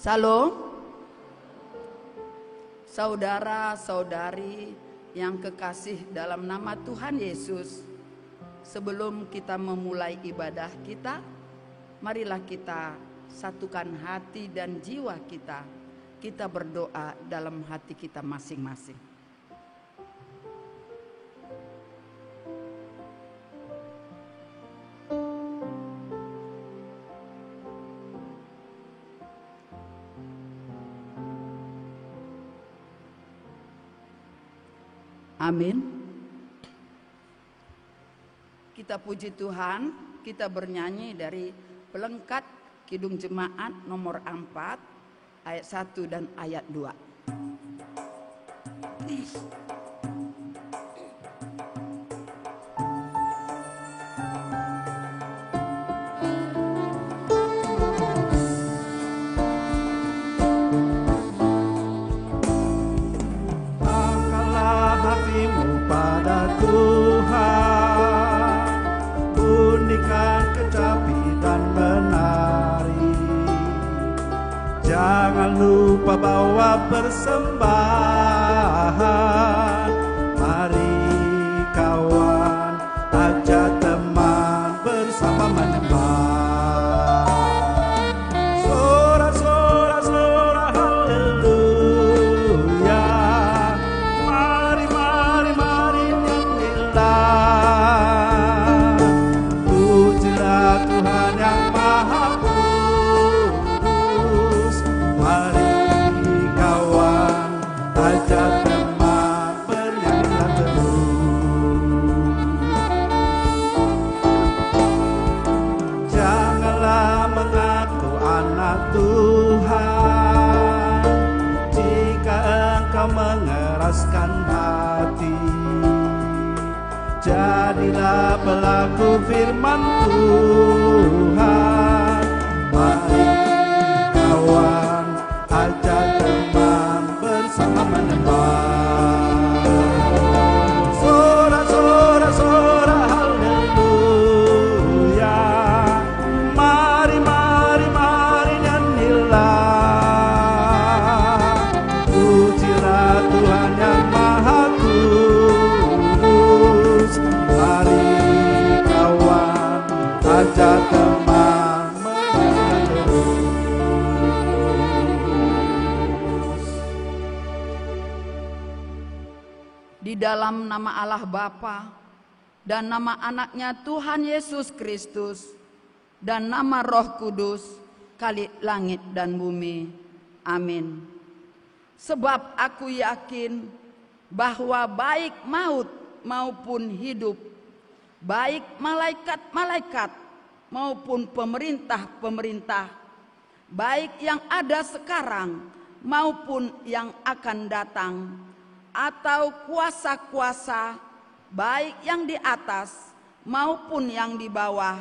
Salam, saudara-saudari yang kekasih dalam nama Tuhan Yesus. Sebelum kita memulai ibadah kita, marilah kita satukan hati dan jiwa kita. Kita berdoa dalam hati kita masing-masing. Amin. Kita puji Tuhan, kita bernyanyi dari pelengkap Kidung Jemaat nomor 4 ayat 1 dan ayat 2. Pada Tuhan, bunyikan kecapi dan menari. Jangan lupa bawa persembahan. Mari kawan, ajak teman bersama menyembah. Mengeraskan hati, jadilah pelaku firman Tuhan. Mari kawan, ajak teman bersama menyembah. Sorak-sorak haleluya. Mari nyanyilah. Tuhan yang Maha Kudus, mari kawan, ajak teman menyanyi terus. Di dalam nama Allah Bapa dan nama anaknya Tuhan Yesus Kristus dan nama Roh Kudus, Khalik langit dan bumi. Amin. Sebab aku yakin bahwa baik maut maupun hidup, baik malaikat-malaikat maupun pemerintah-pemerintah, baik yang ada sekarang maupun yang akan datang, atau kuasa-kuasa, baik yang di atas maupun yang di bawah,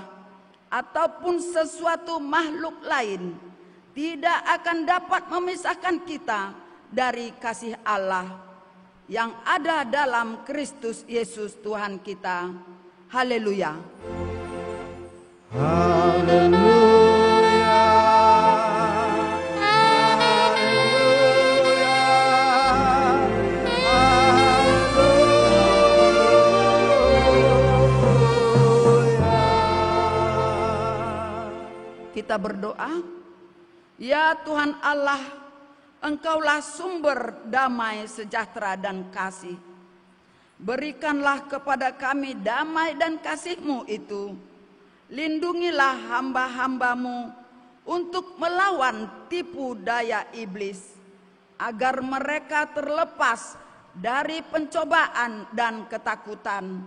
ataupun sesuatu makhluk lain, tidak akan dapat memisahkan kita dari kasih Allah yang ada dalam Kristus Yesus Tuhan kita. Haleluya. Haleluya. Kita berdoa. Ya Tuhan Allah, Engkaulah sumber damai, sejahtera, dan kasih. Berikanlah kepada kami damai dan kasih-Mu itu. Lindungilah hamba-hamba-Mu untuk melawan tipu daya iblis, agar mereka terlepas dari pencobaan dan ketakutan.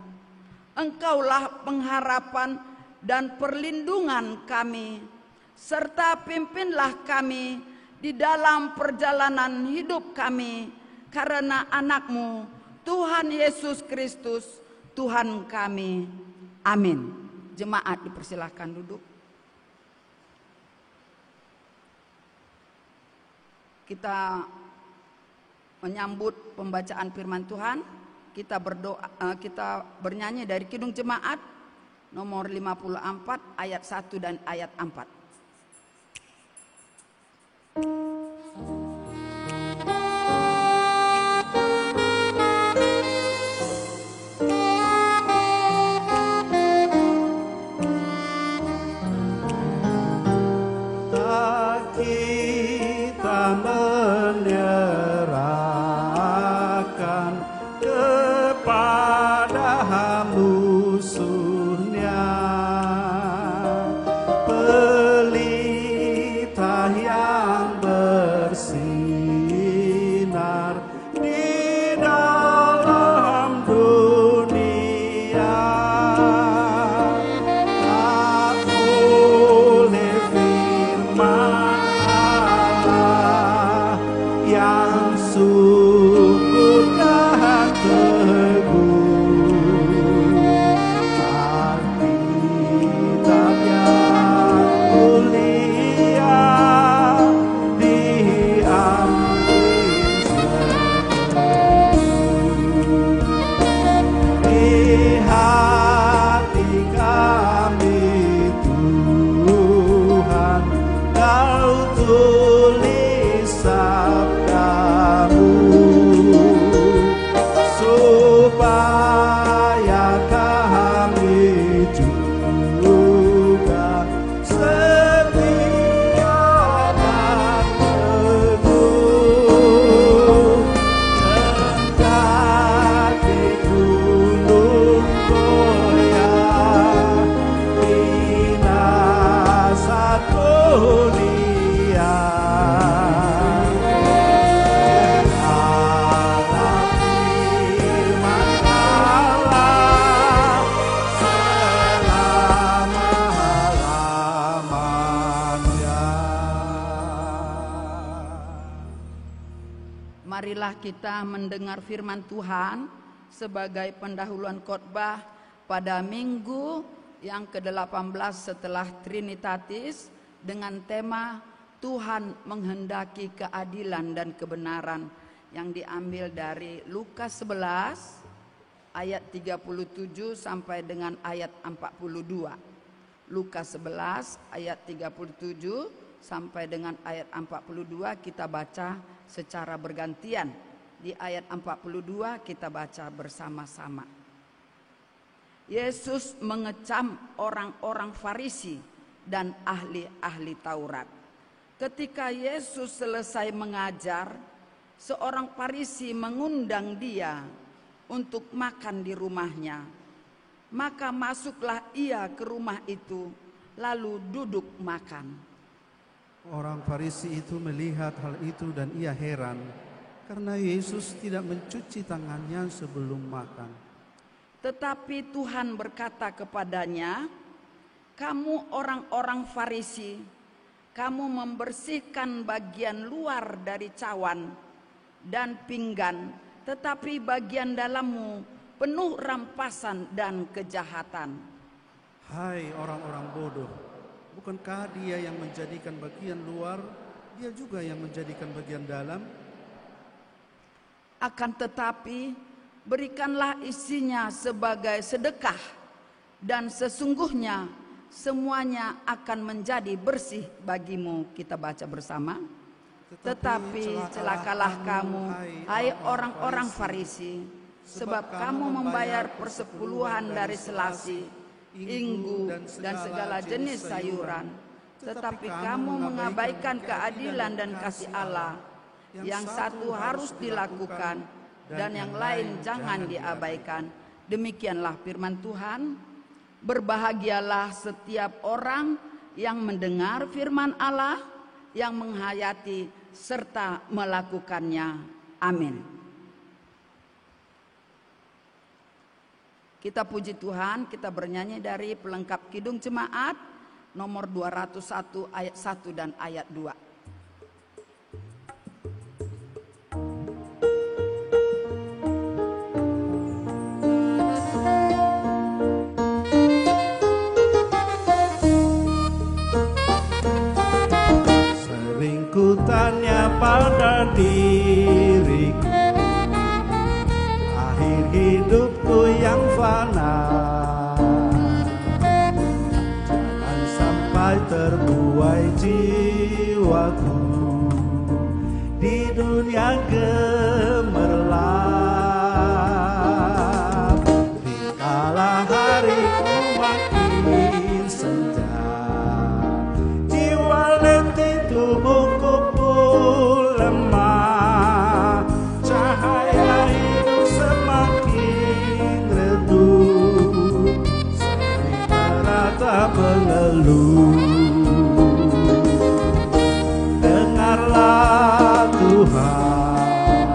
Engkaulah pengharapan dan perlindungan kami, serta pimpinlah kami di dalam perjalanan hidup kami, karena Anak-Mu, Tuhan Yesus Kristus, Tuhan kami. Amin. Jemaat dipersilahkan duduk. Kita menyambut pembacaan firman Tuhan. Kita berdoa, kita bernyanyi dari Kidung Jemaat nomor 54 ayat 1 dan ayat 4. Marilah kita mendengar firman Tuhan sebagai pendahuluan khotbah pada minggu yang ke-18 setelah Trinitatis dengan tema Tuhan menghendaki keadilan dan kebenaran, yang diambil dari Lukas 11 ayat 37 sampai dengan ayat 42. Lukas 11 ayat 37 sampai dengan ayat 42 kita baca secara bergantian. Di ayat 42 kita baca bersama-sama. Yesus mengecam orang-orang Farisi dan ahli-ahli Taurat. Ketika Yesus selesai mengajar, seorang Farisi mengundang dia untuk makan di rumahnya. Maka masuklah ia ke rumah itu, lalu duduk makan. Orang Farisi itu melihat hal itu dan ia heran karena Yesus tidak mencuci tangannya sebelum makan. Tetapi Tuhan berkata kepadanya, "Kamu orang-orang Farisi, kamu membersihkan bagian luar dari cawan dan pinggan, tetapi bagian dalammu penuh rampasan dan kejahatan." Hai orang-orang bodoh, bukankah dia yang menjadikan bagian luar, dia juga yang menjadikan bagian dalam? Akan tetapi berikanlah isinya sebagai sedekah, dan sesungguhnya semuanya akan menjadi bersih bagimu. Kita baca bersama. Tetapi celakalah kamu, hai orang-orang Farisi, sebab kamu membayar persepuluhan dari selasi, inggu, dan segala jenis sayuran, tetapi kamu mengabaikan keadilan dan kasih Allah. Yang satu harus dilakukan dan yang lain jangan diabaikan. Demikianlah firman Tuhan. Berbahagialah setiap orang yang mendengar firman Allah, yang menghayati serta melakukannya. Amin. Kita puji Tuhan, kita bernyanyi dari pelengkap Kidung Jemaat nomor 201 ayat 1 dan ayat 2. Sering ku tanya pada diriku, akhir hidupku yang fana, jangan sampai terbuai jiwaku di dunia gemerlap. Dikala hariku makin senja, jiwa letih tubuhku pun lemah, cahaya hidup semakin redup, sering merata mengeluh. Dengarlah Tuhan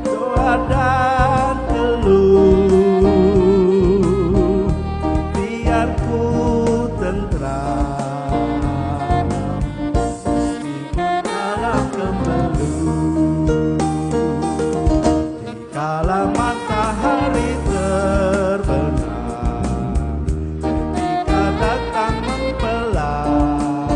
doa dan keluh, biar ku tentram meskipun dalam kemeluh. Dikala matahari terbenam, ketika datang mempelai,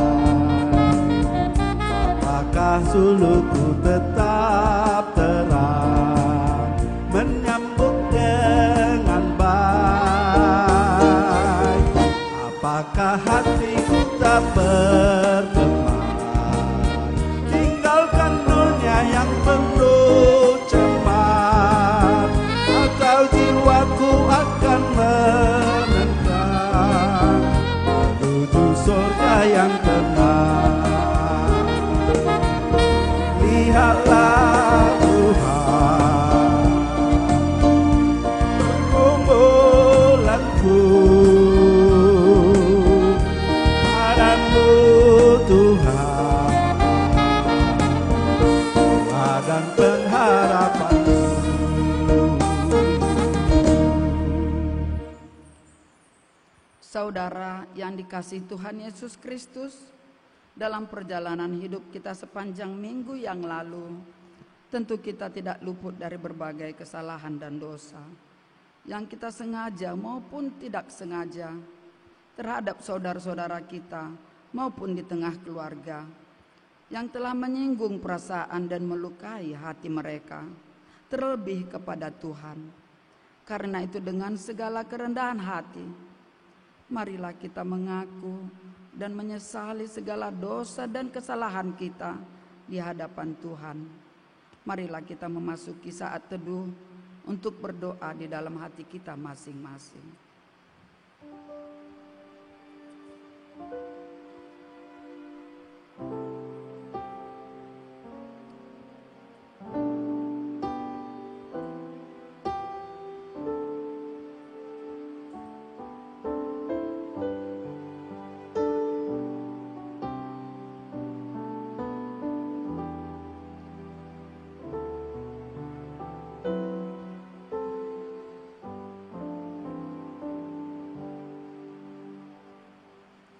apakah sulukku tetap terang, menyambut dengan baik? Apakah hatiku tak berteman, tinggalkan dunia yang penuh cemas, atau jiwaku akan menentang menuju surga yang tenang? Lihatlah Tuhan, pergumulanku, padamu Tuhan, doa dan pengharapanku. Saudara yang dikasihi Tuhan Yesus Kristus, dalam perjalanan hidup kita sepanjang minggu yang lalu, tentu kita tidak luput dari berbagai kesalahan dan dosa yang kita sengaja maupun tidak sengaja terhadap saudara-saudara kita maupun di tengah keluarga, yang telah menyinggung perasaan dan melukai hati mereka, terlebih kepada Tuhan. Karena itu dengan segala kerendahan hati, marilah kita mengaku dan menyesali segala dosa dan kesalahan kita di hadapan Tuhan. Marilah kita memasuki saat teduh untuk berdoa di dalam hati kita masing-masing.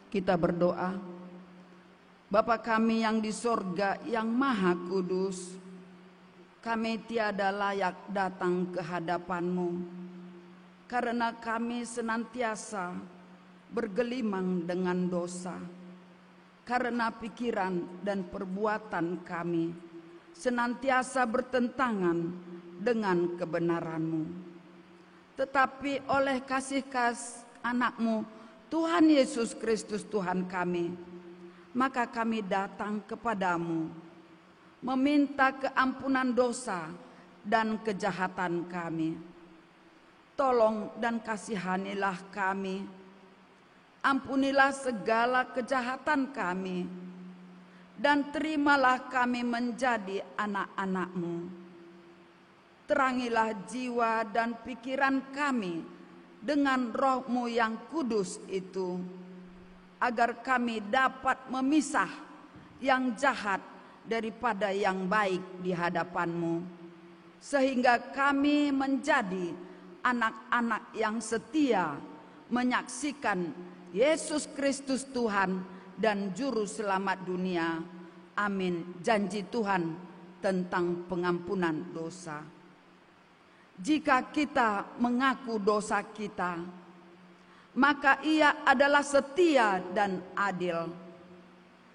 Kita berdoa. Bapa kami yang di sorga yang maha kudus, kami tiada layak datang ke hadapan-Mu, karena kami senantiasa bergelimang dengan dosa, karena pikiran dan perbuatan kami senantiasa bertentangan dengan kebenaran-Mu. Tetapi oleh kasih anak-Mu Tuhan Yesus Kristus Tuhan kami, maka kami datang kepadamu meminta keampunan dosa dan kejahatan kami. Tolong dan kasihanilah kami, ampunilah segala kejahatan kami, dan terimalah kami menjadi anak-anak-Mu. Terangilah jiwa dan pikiran kami dengan Roh-Mu yang kudus itu, agar kami dapat memisah yang jahat daripada yang baik di hadapan-Mu, sehingga kami menjadi anak-anak yang setia menyaksikan Yesus Kristus Tuhan dan Juru Selamat dunia. Amin. Janji Tuhan tentang pengampunan dosa. Jika kita mengaku dosa kita, maka Ia adalah setia dan adil,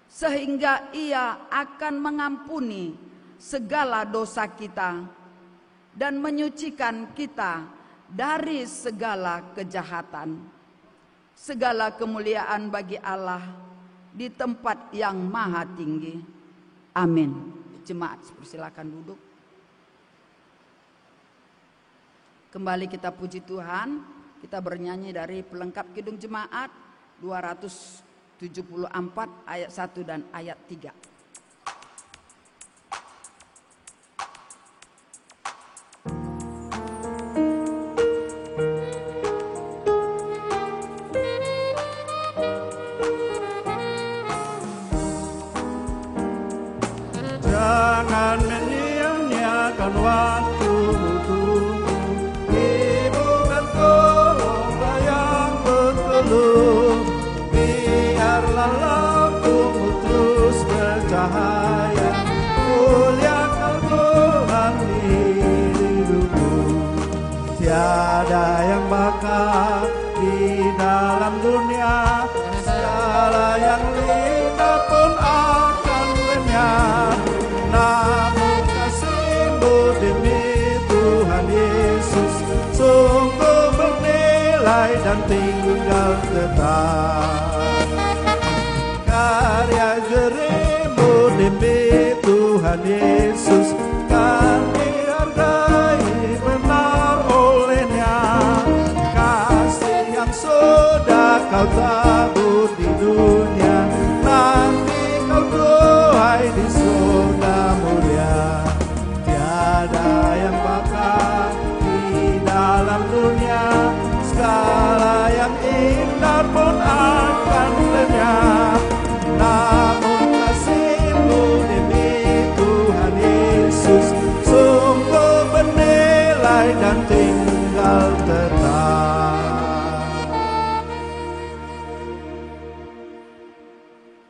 sehingga Ia akan mengampuni segala dosa kita dan menyucikan kita dari segala kejahatan. Segala kemuliaan bagi Allah di tempat yang maha tinggi. Amin. Jemaat, persilakan duduk. Kembali kita puji Tuhan. Kita bernyanyi dari pelengkap Kidung Jemaat 274 ayat 1 dan ayat 3. Jangan menyia-nyiakan waktu-mu, bukan tolonglah yang berkeluh. Biarlah lampumu terus bercahaya, muliakan Tuhan di hidupmu. Tiada yang bakal di dalam dunia, segala yang lincah pun akan lenyap. Namun kasih-Mu demi Tuhan Yesus sungguh bernilai dan tinggal tetap. Karya jerih-Mu demi Tuhan Yesus kan dihargai benar olehnya. Kasih yang sudah Kau tabur di dunia, nanti Kau tuai di surga mulia. Tiada yang bakal di dalam dunia, segala yang indah pun akan lenyap. Namun kasih-Mu demi Tuhan Yesus sungguh bernilai dan tinggal tetap.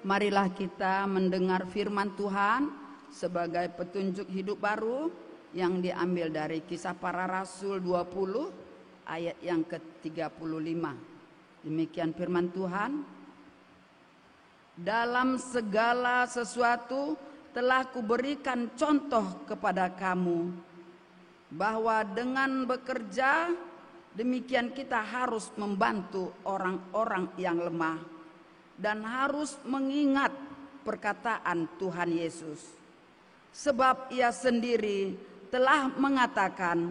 Marilah kita mendengar firman Tuhan sebagai petunjuk hidup baru yang diambil dari Kisah Para Rasul 20 ayat yang ke-35. Demikian firman Tuhan. Dalam segala sesuatu telah kuberikan contoh kepada kamu, bahwa dengan bekerja demikian kita harus membantu orang-orang yang lemah dan harus mengingat perkataan Tuhan Yesus. Sebab Ia sendiri telah mengatakan,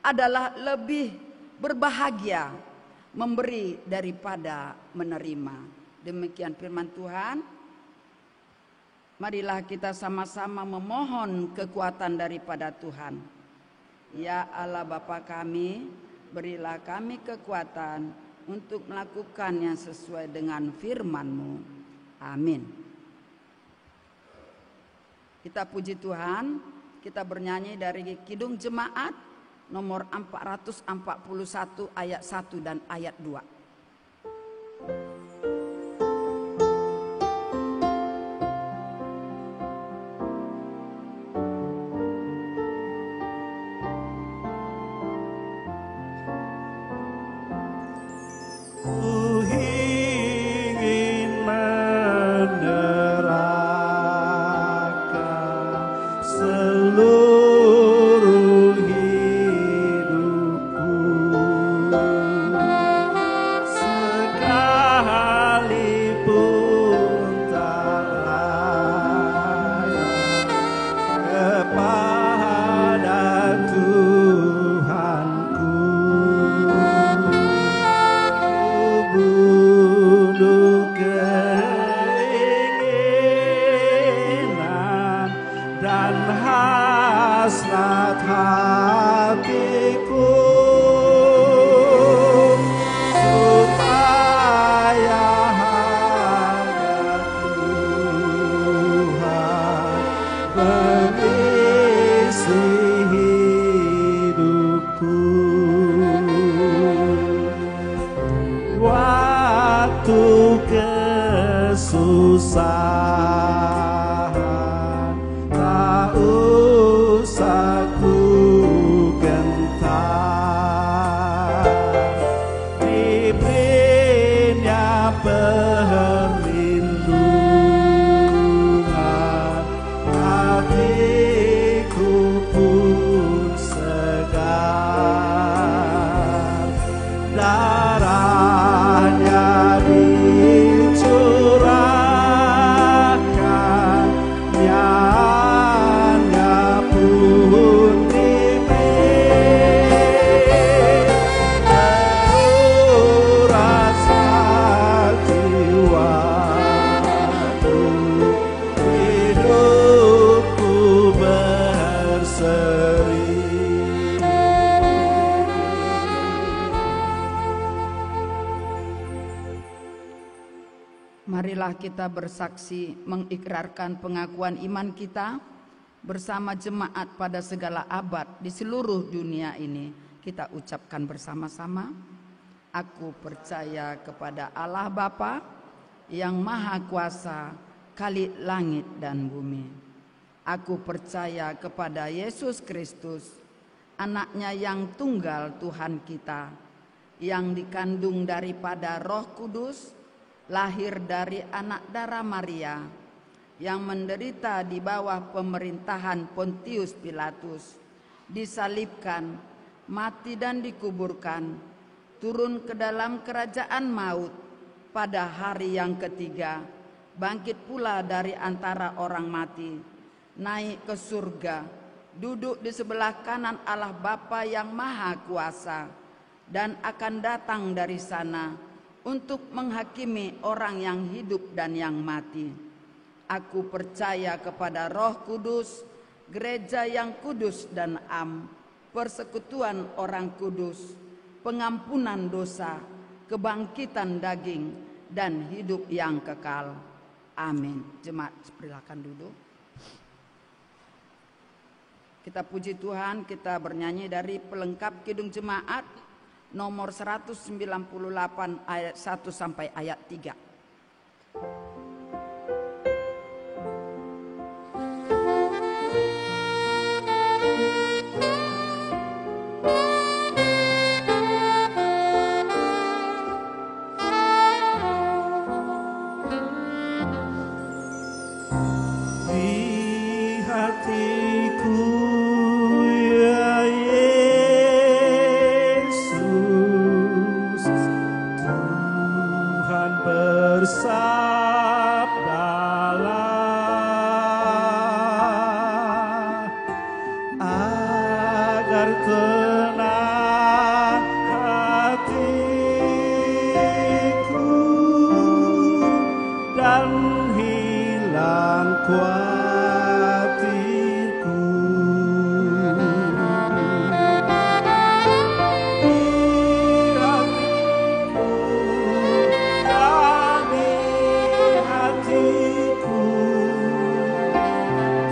adalah lebih berbahagia memberi daripada menerima. Demikian firman Tuhan. Marilah kita sama-sama memohon kekuatan daripada Tuhan. Ya Allah Bapa kami, berilah kami kekuatan untuk melakukan yang sesuai dengan firman-Mu. Amin. Kita puji Tuhan, kita bernyanyi dari Kidung Jemaat nomor 441 ayat 1 dan ayat 2. Mengisi hidupku. usaha, tak usah ku gentar, diberinya perlindungan, hatiku pun segar. Darahnya dicurahkan, nyanya pun diberi, teruras jiwaku, hidupku berseri. Marilah kita bersaksi mengikrarkan pengakuan iman kita bersama jemaat pada segala abad di seluruh dunia ini. Kita ucapkan bersama-sama. Aku percaya kepada Allah Bapa yang Maha Kuasa, Khalik langit dan bumi. Aku percaya kepada Yesus Kristus, Anaknya yang tunggal Tuhan kita, yang dikandung daripada Roh Kudus, lahir dari anak darah Maria, yang menderita di bawah pemerintahan Pontius Pilatus, disalibkan, mati dan dikuburkan, turun ke dalam kerajaan maut, pada hari yang ketiga, bangkit pula dari antara orang mati, naik ke surga, duduk di sebelah kanan Allah Bapa yang Maha Kuasa, dan akan datang dari sana untuk menghakimi orang yang hidup dan yang mati. Aku percaya kepada Roh Kudus, gereja yang kudus dan am, persekutuan orang kudus, pengampunan dosa, kebangkitan daging, dan hidup yang kekal. Amin. Jemaat, silakan duduk. Kita puji Tuhan, kita bernyanyi dari pelengkap Kidung Jemaat nomor 198 ayat 1 sampai ayat 3. Di hatiku bersabdalah agar tenang hatiku dan hilang khawatirku.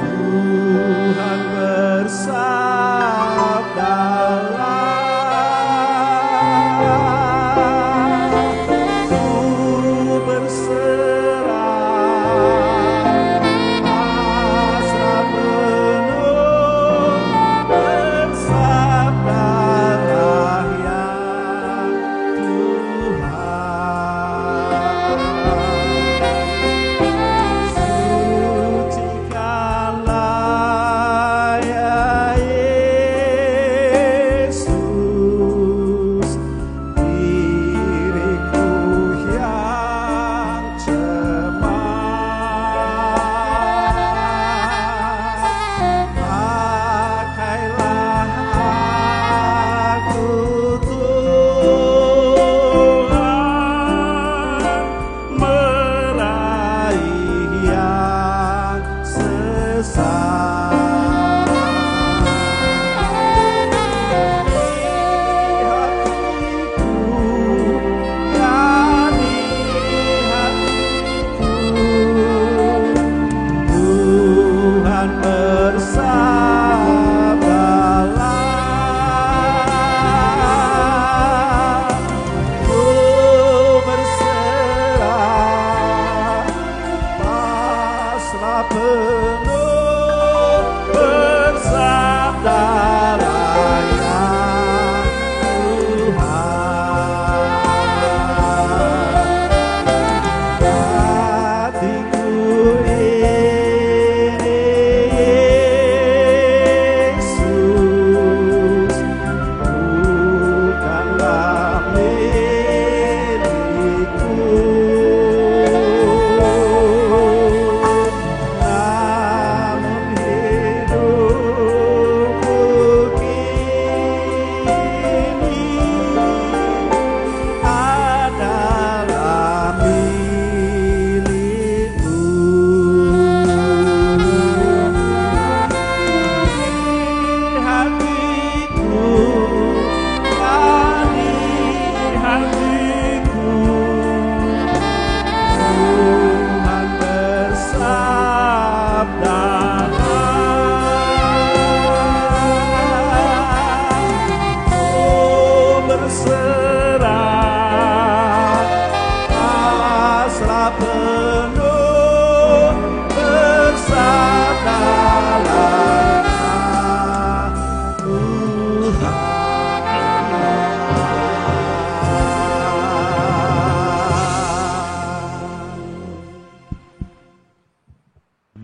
Tuhan bersabdalah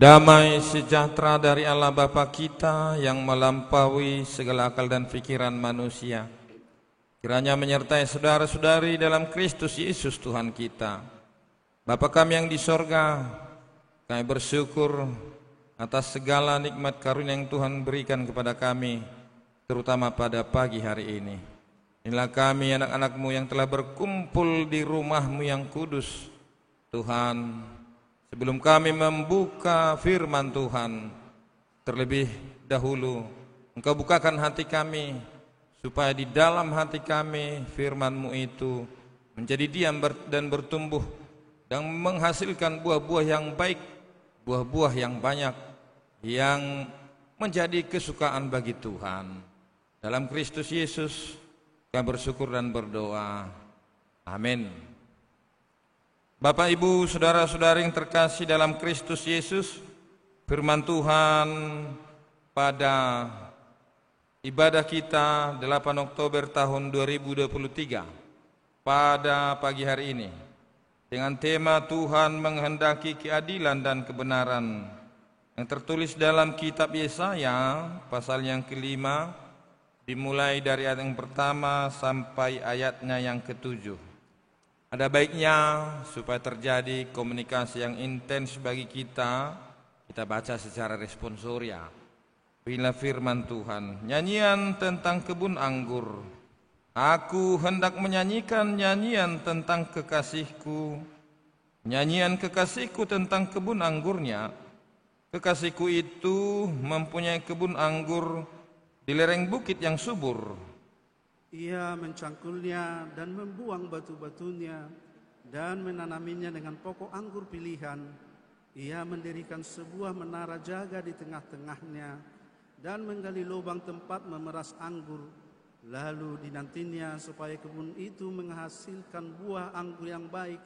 Damai sejahtera dari Allah Bapa kita yang melampaui segala akal dan pikiran manusia, kiranya menyertai saudara-saudari dalam Kristus Yesus Tuhan kita. Bapa kami yang di sorga, kami bersyukur atas segala nikmat karunia yang Tuhan berikan kepada kami, terutama pada pagi hari ini. Inilah kami anak-anak-Mu yang telah berkumpul di rumah-Mu yang kudus. Tuhan, sebelum kami membuka firman Tuhan, terlebih dahulu Engkau bukakan hati kami, supaya di dalam hati kami firman-Mu itu menjadi diam dan bertumbuh dan menghasilkan buah-buah yang baik, buah-buah yang banyak, yang menjadi kesukaan bagi Tuhan. Dalam Kristus Yesus kami bersyukur dan berdoa. Amin. Bapak, Ibu, saudara-saudari yang terkasih dalam Kristus Yesus, firman Tuhan pada ibadah kita 8 Oktober tahun 2023 pada pagi hari ini dengan tema Tuhan menghendaki keadilan dan kebenaran yang tertulis dalam kitab Yesaya pasal yang ke-5 dimulai dari ayat yang pertama sampai ayatnya yang ke-7. Ada baiknya supaya terjadi komunikasi yang intens bagi kita baca secara responsoria. Bila firman Tuhan, nyanyian tentang kebun anggur. Aku hendak menyanyikan nyanyian tentang kekasihku, nyanyian kekasihku tentang kebun anggurnya. Kekasihku itu mempunyai kebun anggur di lereng bukit yang subur. Ia mencangkulnya dan membuang batu-batunya dan menanaminya dengan pokok anggur pilihan. Ia mendirikan sebuah menara jaga di tengah-tengahnya dan menggali lubang tempat memeras anggur. Lalu dinantinya supaya kebun itu menghasilkan buah anggur yang baik,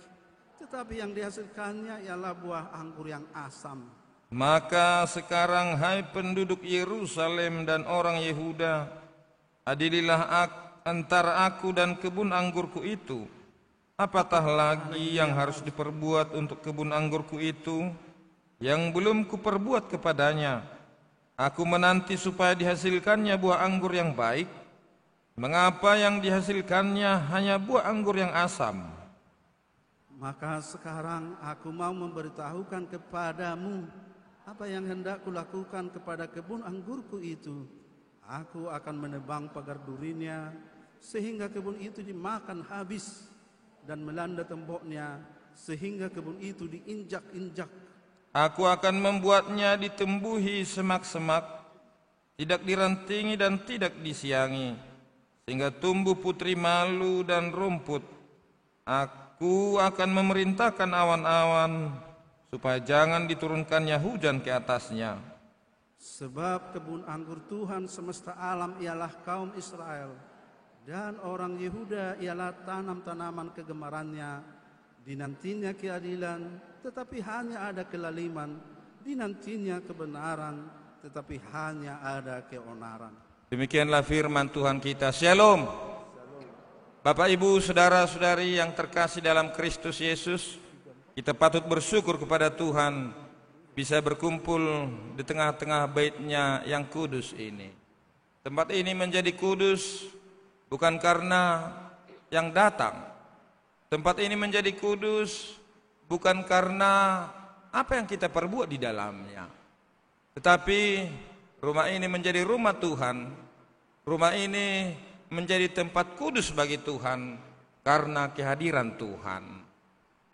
tetapi yang dihasilkannya ialah buah anggur yang asam. Maka sekarang hai penduduk Yerusalem dan orang Yehuda, adililah antara aku dan kebun anggurku itu. Apatah lagi yang harus diperbuat untuk kebun anggurku itu yang belum kuperbuat kepadanya? Aku menanti supaya dihasilkannya buah anggur yang baik. Mengapa yang dihasilkannya hanya buah anggur yang asam? Maka sekarang aku mau memberitahukan kepadamu apa yang hendak kulakukan kepada kebun anggurku itu. Aku akan menebang pagar durinya sehingga kebun itu dimakan habis, dan melanda temboknya sehingga kebun itu diinjak-injak. Aku akan membuatnya ditembuhi semak-semak, tidak dirantingi dan tidak disiangi, sehingga tumbuh putri malu dan rumput. Aku akan memerintahkan awan-awan supaya jangan diturunkannya hujan ke atasnya. Sebab kebun anggur Tuhan semesta alam ialah kaum Israel, dan orang Yehuda ialah tanam-tanaman kegemarannya. Dinantinya keadilan, tetapi hanya ada kelaliman. Dinantinya kebenaran, tetapi hanya ada keonaran. Demikianlah firman Tuhan kita. Shalom. Bapak, Ibu, saudara-saudari yang terkasih dalam Kristus Yesus, kita patut bersyukur kepada Tuhan bisa berkumpul di tengah-tengah bait-Nya yang kudus ini. Tempat ini menjadi kudus bukan karena yang datang. Tempat ini menjadi kudus bukan karena apa yang kita perbuat di dalamnya. Tetapi rumah ini menjadi rumah Tuhan. Rumah ini menjadi tempat kudus bagi Tuhan karena kehadiran Tuhan.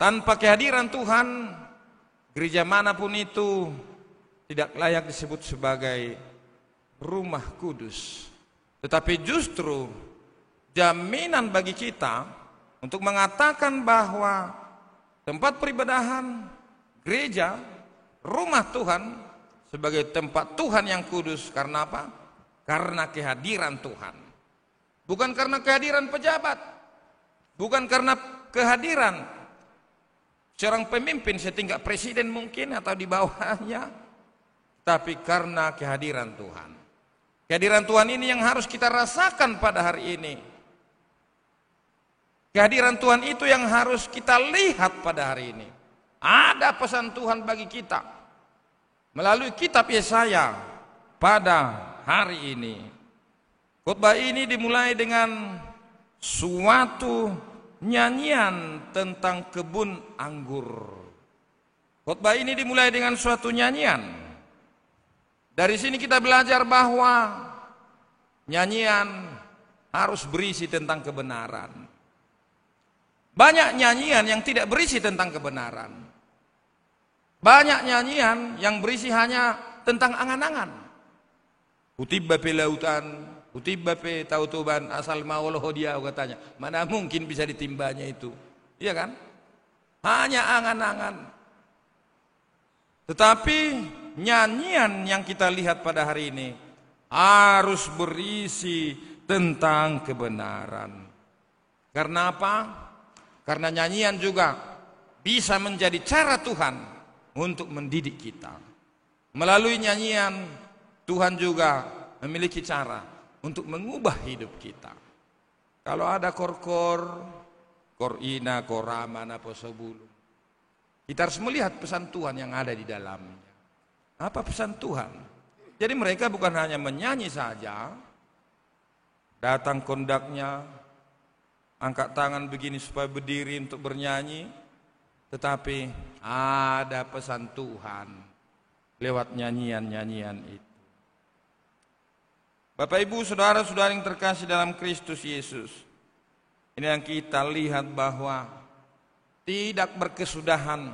Tanpa kehadiran Tuhan, gereja manapun itu tidak layak disebut sebagai rumah kudus. Tetapi justru jaminan bagi kita untuk mengatakan bahwa tempat peribadahan, gereja, rumah Tuhan sebagai tempat Tuhan yang kudus. Karena apa? Karena kehadiran Tuhan. Bukan karena kehadiran pejabat, bukan karena kehadiran seorang pemimpin setingkat presiden mungkin atau di bawahnya, tapi karena kehadiran Tuhan. Kehadiran Tuhan ini yang harus kita rasakan pada hari ini. Kehadiran Tuhan itu yang harus kita lihat pada hari ini. Ada pesan Tuhan bagi kita melalui kitab Yesaya pada hari ini. Khotbah ini dimulai dengan suatu nyanyian tentang kebun anggur. Khotbah ini dimulai dengan suatu nyanyian. Dari sini kita belajar bahwa nyanyian harus berisi tentang kebenaran. Banyak nyanyian yang tidak berisi tentang kebenaran. Banyak nyanyian yang berisi hanya tentang angan-angan. Kutiba pe lautan, kutiba pe tautuban asal mauloh dia katanya. Mana mungkin bisa ditimbanya itu? Iya kan? Hanya angan-angan. Tetapi nyanyian yang kita lihat pada hari ini harus berisi tentang kebenaran. Karena apa? Karena nyanyian juga bisa menjadi cara Tuhan untuk mendidik kita. Melalui nyanyian Tuhan juga memiliki cara untuk mengubah hidup kita. Kalau ada kor-kor, korina, korama, naposobulum, kita harus melihat pesan Tuhan yang ada di dalamnya. Apa pesan Tuhan? Jadi mereka bukan hanya menyanyi saja, datang kondaknya, angkat tangan begini supaya berdiri untuk bernyanyi, tetapi ada pesan Tuhan lewat nyanyian-nyanyian itu. Bapak Ibu, saudara-saudara yang terkasih dalam Kristus Yesus, ini yang kita lihat bahwa tidak berkesudahan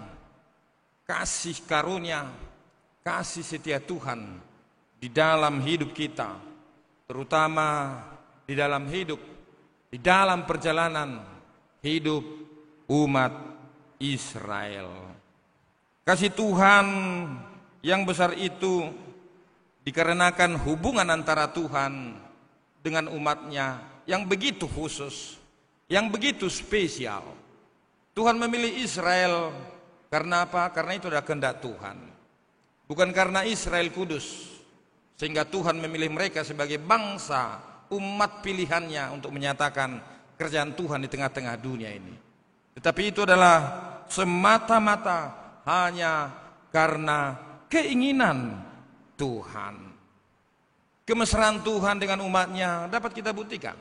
kasih karunia, kasih setia Tuhan di dalam hidup kita, terutama di dalam perjalanan hidup umat Israel. Kasih Tuhan yang besar itu dikarenakan hubungan antara Tuhan dengan umatnya yang begitu khusus, yang begitu spesial. Tuhan memilih Israel karena apa? Karena itu adalah kehendak Tuhan. Bukan karena Israel kudus, sehingga Tuhan memilih mereka sebagai bangsa, umat pilihannya untuk menyatakan kerjaan Tuhan di tengah-tengah dunia ini. Tetapi itu adalah semata-mata hanya karena keinginan Tuhan. Kemesraan Tuhan dengan umatnya dapat kita buktikan.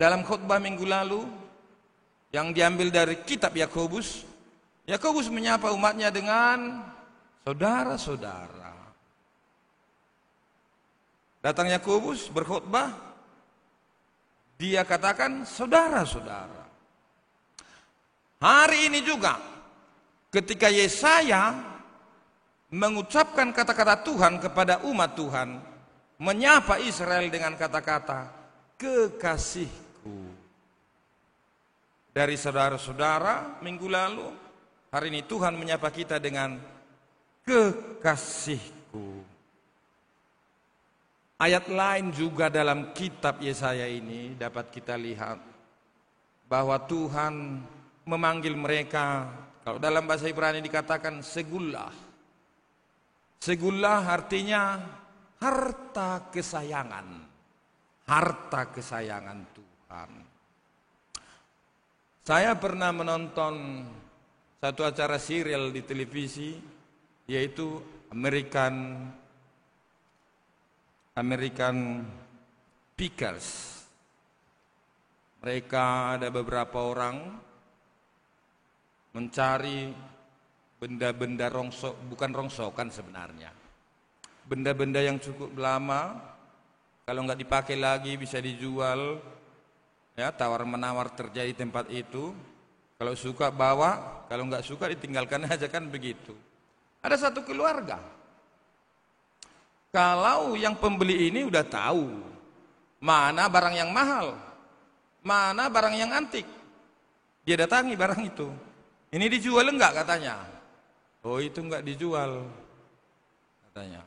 Dalam khotbah minggu lalu yang diambil dari kitab Yakobus, Yakobus menyapa umatnya dengan saudara-saudara. Datang Yakobus berkhotbah, dia katakan saudara-saudara. Hari ini juga ketika Yesaya mengucapkan kata-kata Tuhan kepada umat Tuhan, menyapa Israel dengan kata-kata kekasihku. Dari saudara-saudara minggu lalu, hari ini Tuhan menyapa kita dengan kekasihku. Ayat lain juga dalam kitab Yesaya ini dapat kita lihat bahwa Tuhan memanggil mereka, kalau dalam bahasa Ibrani dikatakan segullah. Segullah artinya harta kesayangan. Harta kesayangan Tuhan. Saya pernah menonton satu acara serial di televisi, yaitu American Pickers. Mereka ada beberapa orang mencari benda-benda bukan rongsokan sebenarnya. Benda-benda yang cukup lama, kalau nggak dipakai lagi bisa dijual, ya, tawar-menawar terjadi tempat itu. Kalau suka bawa, kalau nggak suka ditinggalkan aja, kan begitu. Ada satu keluarga, kalau yang pembeli ini udah tahu mana barang yang mahal, mana barang yang antik, dia datangi barang itu. Ini dijual enggak katanya? Oh, itu enggak dijual katanya.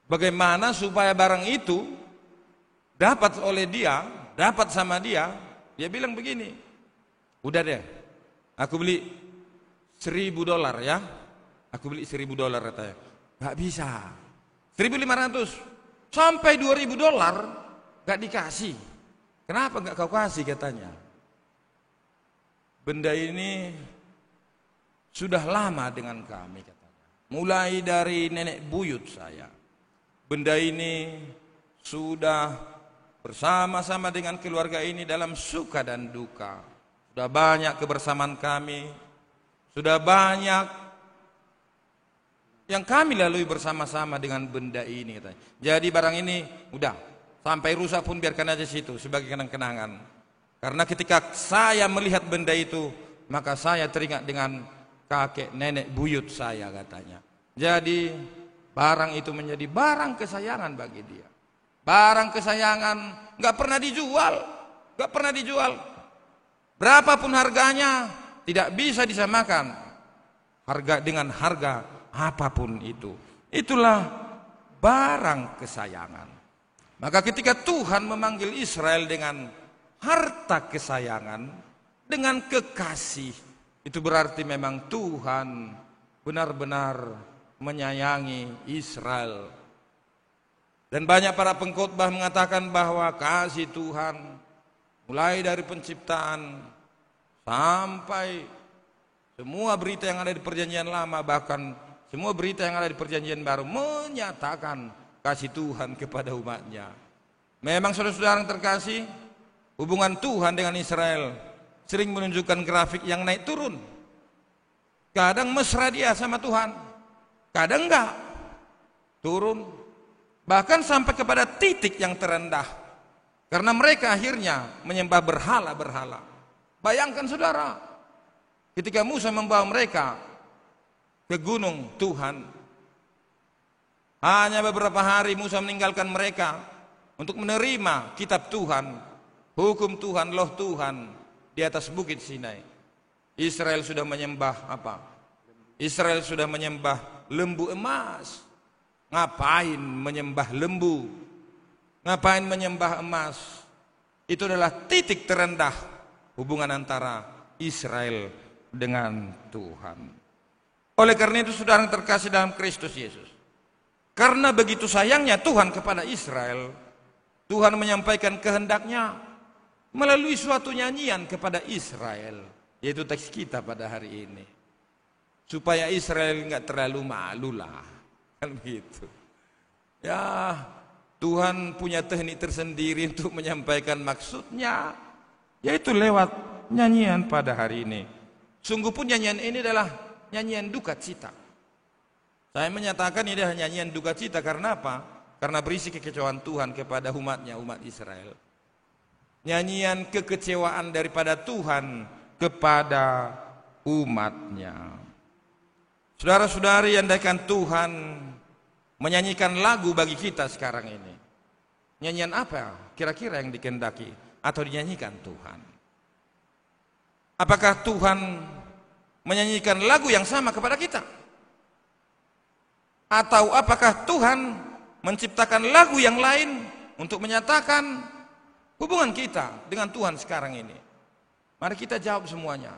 Bagaimana supaya barang itu dapat oleh dia, dapat sama dia? Dia bilang begini, udah deh, aku beli $1.000 ya. Aku beli $1.000 katanya. Enggak bisa. 1.500. Sampai $2.000 gak dikasih. Kenapa gak kau kasih katanya? Benda ini sudah lama dengan kami katanya. Mulai dari nenek buyut saya. Benda ini sudah bersama-sama dengan keluarga ini dalam suka dan duka. Sudah banyak kebersamaan kami. Sudah banyak yang kami lalui bersama-sama dengan benda ini katanya. Jadi barang ini udah sampai rusak pun biarkan aja situ sebagai kenang-kenangan. Karena ketika saya melihat benda itu, maka saya teringat dengan kakek nenek buyut saya katanya. Jadi barang itu menjadi barang kesayangan bagi dia. Barang kesayangan nggak pernah dijual, nggak pernah dijual. Berapapun harganya tidak bisa disamakan harga dengan harga apapun itu. Itulah barang kesayangan. Maka ketika Tuhan memanggil Israel dengan harta kesayangan, dengan kekasih, itu berarti memang Tuhan benar-benar menyayangi Israel. Dan banyak para pengkhotbah mengatakan bahwa kasih Tuhan mulai dari penciptaan sampai semua berita yang ada di Perjanjian Lama, bahkan semua berita yang ada di Perjanjian Baru menyatakan kasih Tuhan kepada umatnya. Memang saudara-saudara yang terkasih, hubungan Tuhan dengan Israel sering menunjukkan grafik yang naik turun. Kadang mesra dia sama Tuhan, kadang enggak, turun. Bahkan sampai kepada titik yang terendah. Karena mereka akhirnya menyembah berhala-berhala. Bayangkan saudara, ketika Musa membawa mereka ke gunung Tuhan, hanya beberapa hari Musa meninggalkan mereka untuk menerima kitab Tuhan, hukum Tuhan, loh Tuhan di atas bukit Sinai. Israel sudah menyembah apa? Israel sudah menyembah lembu emas. Ngapain menyembah lembu? Ngapain menyembah emas? Itu adalah titik terendah hubungan antara Israel dengan Tuhan. Oleh karena itu saudara yang terkasih dalam Kristus Yesus, karena begitu sayangnya Tuhan kepada Israel, Tuhan menyampaikan kehendaknya melalui suatu nyanyian kepada Israel, yaitu teks kita pada hari ini, supaya Israel nggak terlalu malu lah, kan begitu. Ya, Tuhan punya teknik tersendiri untuk menyampaikan maksudnya, yaitu lewat nyanyian pada hari ini. Sungguh pun nyanyian ini adalah nyanyian duka cita. Saya menyatakan ini adalah nyanyian duka cita karena apa? Karena berisi kekecewaan Tuhan kepada umatnya, umat Israel. Nyanyian kekecewaan daripada Tuhan kepada umatnya. Saudara-saudari, andaikan Tuhan menyanyikan lagu bagi kita sekarang ini, nyanyian apa kira-kira yang dikehendaki atau dinyanyikan Tuhan? Apakah Tuhan menyanyikan lagu yang sama kepada kita? Atau apakah Tuhan menciptakan lagu yang lain untuk menyatakan hubungan kita dengan Tuhan sekarang ini? Mari kita jawab semuanya.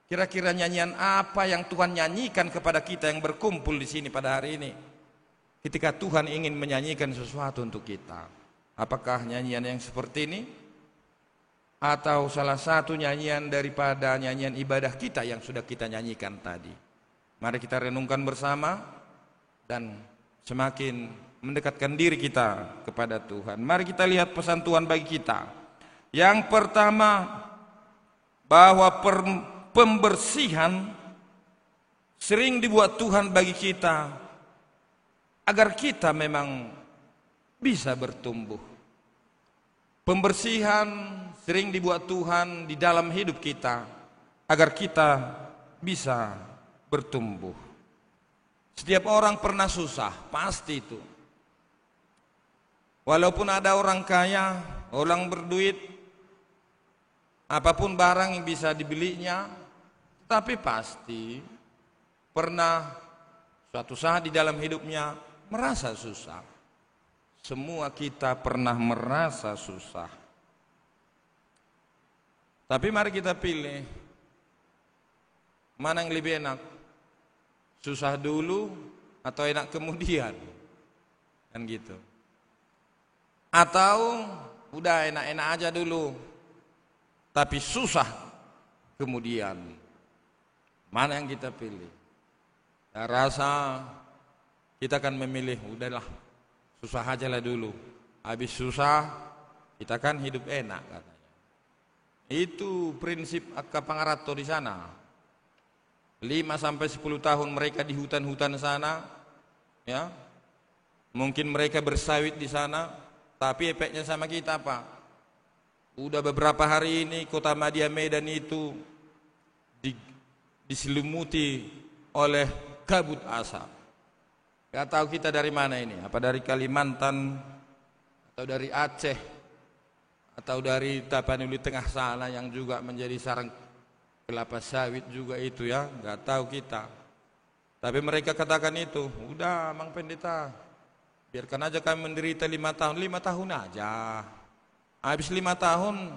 Kira-kira nyanyian apa yang Tuhan nyanyikan kepada kita yang berkumpul di sini pada hari ini? Ketika Tuhan ingin menyanyikan sesuatu untuk kita, apakah nyanyian yang seperti ini? Atau salah satu nyanyian daripada nyanyian ibadah kita yang sudah kita nyanyikan tadi? Mari kita renungkan bersama dan semakin mendekatkan diri kita kepada Tuhan. Mari kita lihat pesan Tuhan bagi kita. Yang pertama, bahwa pembersihan sering dibuat Tuhan bagi kita agar kita memang bisa bertumbuh. Pembersihan sering dibuat Tuhan di dalam hidup kita agar kita bisa bertumbuh. Setiap orang pernah susah, pasti itu. Walaupun ada orang kaya, orang berduit, apapun barang yang bisa dibelinya, tapi pasti pernah suatu saat di dalam hidupnya merasa susah. Semua kita pernah merasa susah. Tapi mari kita pilih mana yang lebih enak, susah dulu atau enak kemudian, kan gitu. Atau udah enak-enak aja dulu, tapi susah kemudian. Mana yang kita pilih? Saya rasa kita akan memilih, udahlah, susah aja lah dulu. Habis susah, kita kan hidup enak katanya. Itu prinsip Akka Pangarato di sana. 5-10 tahun mereka di hutan-hutan sana, ya. Mungkin mereka bersawit di sana, tapi efeknya sama kita apa? Udah beberapa hari ini kota Madya Medan itu diselimuti oleh kabut asap. Gak tahu kita dari mana ini, apa dari Kalimantan atau dari Aceh atau dari Tapanuli Tengah sana yang juga menjadi sarang kelapa sawit juga itu ya, gak tahu kita. Tapi mereka katakan itu, udah Mang Pendeta, biarkan aja kami menderita 5 tahun, 5 tahun aja. Habis 5 tahun,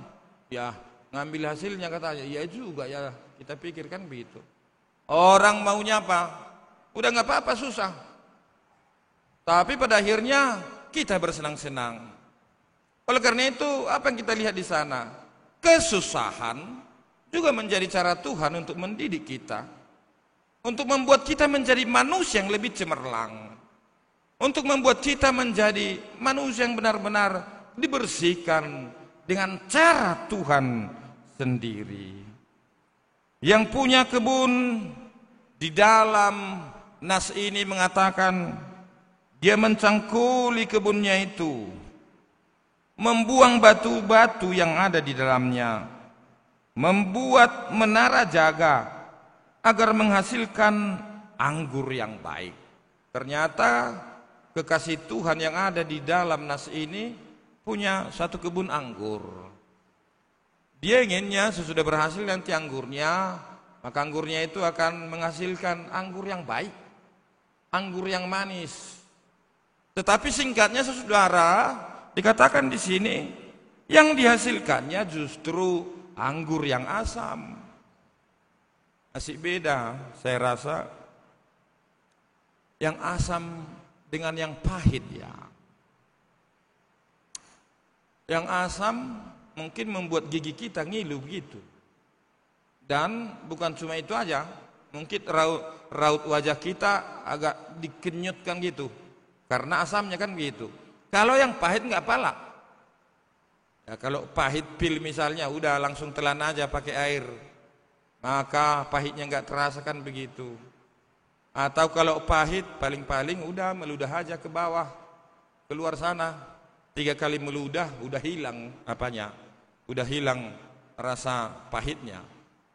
ya ngambil hasilnya katanya. Iya juga ya, kita pikirkan begitu. Orang maunya apa? Udah nggak apa-apa susah. Tapi pada akhirnya kita bersenang-senang. Oleh karena itu, apa yang kita lihat di sana? Kesusahan juga menjadi cara Tuhan untuk mendidik kita, untuk membuat kita menjadi manusia yang lebih cemerlang, untuk membuat kita menjadi manusia yang benar-benar dibersihkan dengan cara Tuhan sendiri. Yang punya kebun di dalam nas ini mengatakan dia mencangkuli kebunnya itu, membuang batu-batu yang ada di dalamnya, membuat menara jaga agar menghasilkan anggur yang baik. Ternyata kekasih Tuhan yang ada di dalam nas ini punya satu kebun anggur. Dia inginnya sesudah berhasil nanti anggurnya, maka anggurnya itu akan menghasilkan anggur yang baik, anggur yang manis. Tetapi singkatnya saudara, dikatakan di sini yang dihasilkannya justru anggur yang asam. Asik beda, saya rasa yang asam dengan yang pahit ya. Yang asam mungkin membuat gigi kita ngilu begitu. Dan bukan cuma itu aja, mungkin raut wajah kita agak dikenyutkan gitu, karena asamnya kan begitu. Kalau yang pahit nggak pala. Ya, kalau pahit pil misalnya, udah langsung telan aja pakai air, maka pahitnya nggak terasa kan begitu. Atau kalau pahit paling-paling udah meludah aja ke bawah, keluar sana. 3 kali meludah udah hilang apanya, udah hilang rasa pahitnya.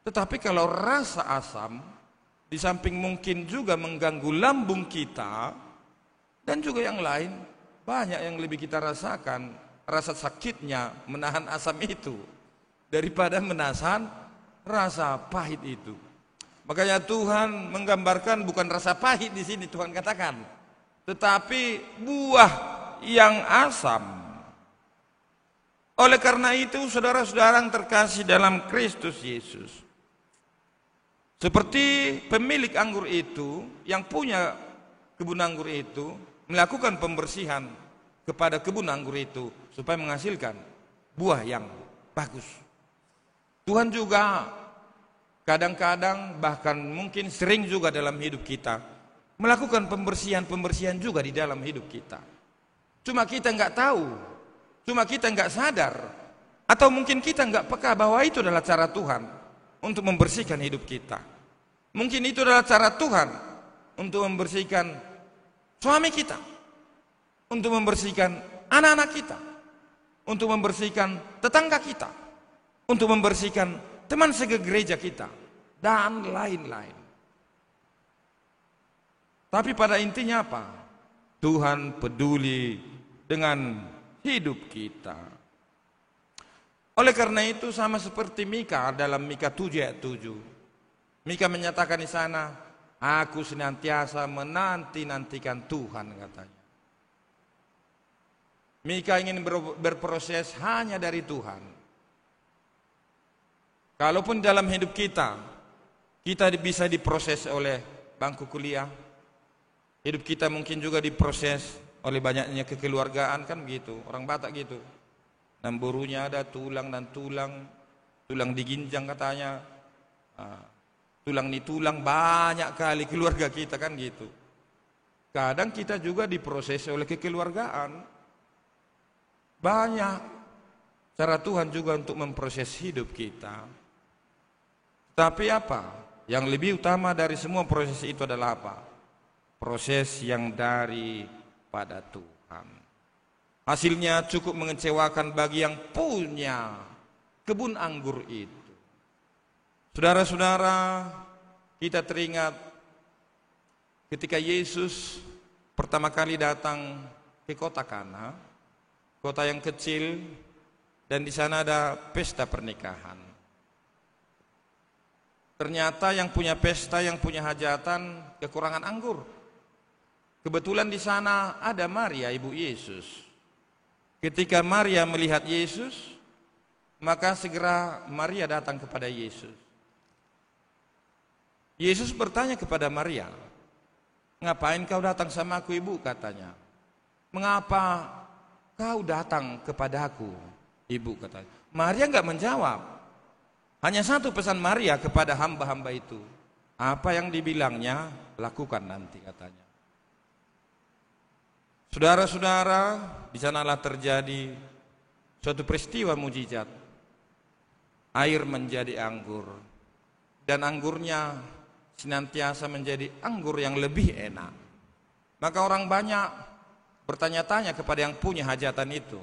Tetapi kalau rasa asam, di samping mungkin juga mengganggu lambung kita dan juga yang lain, banyak yang lebih kita rasakan rasa sakitnya menahan asam itu daripada menahan rasa pahit itu. Makanya Tuhan menggambarkan bukan rasa pahit di sini Tuhan katakan, tetapi buah yang asam. Oleh karena itu saudara-saudara yang terkasih dalam Kristus Yesus, seperti pemilik anggur itu yang punya kebun anggur itu melakukan pembersihan kepada kebun anggur itu supaya menghasilkan buah yang bagus. Tuhan juga kadang-kadang bahkan mungkin sering juga dalam hidup kita melakukan pembersihan juga di dalam hidup kita. Cuma kita nggak tahu, cuma kita nggak sadar, atau mungkin kita nggak peka bahwa itu adalah cara Tuhan untuk membersihkan hidup kita. Mungkin itu adalah cara Tuhan untuk membersihkan suami kita, untuk membersihkan anak-anak kita, untuk membersihkan tetangga kita, untuk membersihkan teman segereja kita, dan lain-lain. Tapi pada intinya apa? Tuhan peduli dengan hidup kita. Oleh karena itu sama seperti Mika dalam Mika 7 ayat 7. Mika menyatakan di sana, aku senantiasa menanti-nantikan Tuhan katanya. Mika ingin berproses hanya dari Tuhan. Kalaupun dalam hidup kita bisa diproses oleh bangku kuliah, hidup kita mungkin juga diproses oleh banyaknya kekeluargaan, kan gitu. Orang Batak gitu. Namburunya ada tulang dan tulang diginjang katanya. Tulang nih tulang, banyak kali keluarga kita kan gitu. Kadang kita juga diproses oleh kekeluargaan. Banyak cara Tuhan juga untuk memproses hidup kita. Tapi apa? Yang lebih utama dari semua proses itu adalah apa? Proses yang daripada Tuhan. Hasilnya cukup mengecewakan bagi yang punya kebun anggur itu. Saudara-saudara, kita teringat ketika Yesus pertama kali datang ke kota Kana, kota yang kecil, dan di sana ada pesta pernikahan. Ternyata yang punya pesta, yang punya hajatan, kekurangan anggur. Kebetulan di sana ada Maria, ibu Yesus. Ketika Maria melihat Yesus, maka segera Maria datang kepada Yesus. Yesus bertanya kepada Maria, "Ngapain kau datang sama aku, ibu?" katanya. "Mengapa kau datang kepadaku, ibu?" katanya. Maria enggak menjawab. Hanya satu pesan Maria kepada hamba-hamba itu. Apa yang dibilangnya, lakukan nanti, katanya. Saudara-saudara, di sanalah terjadi suatu peristiwa mujizat. Air menjadi anggur, dan anggurnya senantiasa menjadi anggur yang lebih enak. Maka orang banyak bertanya-tanya kepada yang punya hajatan itu,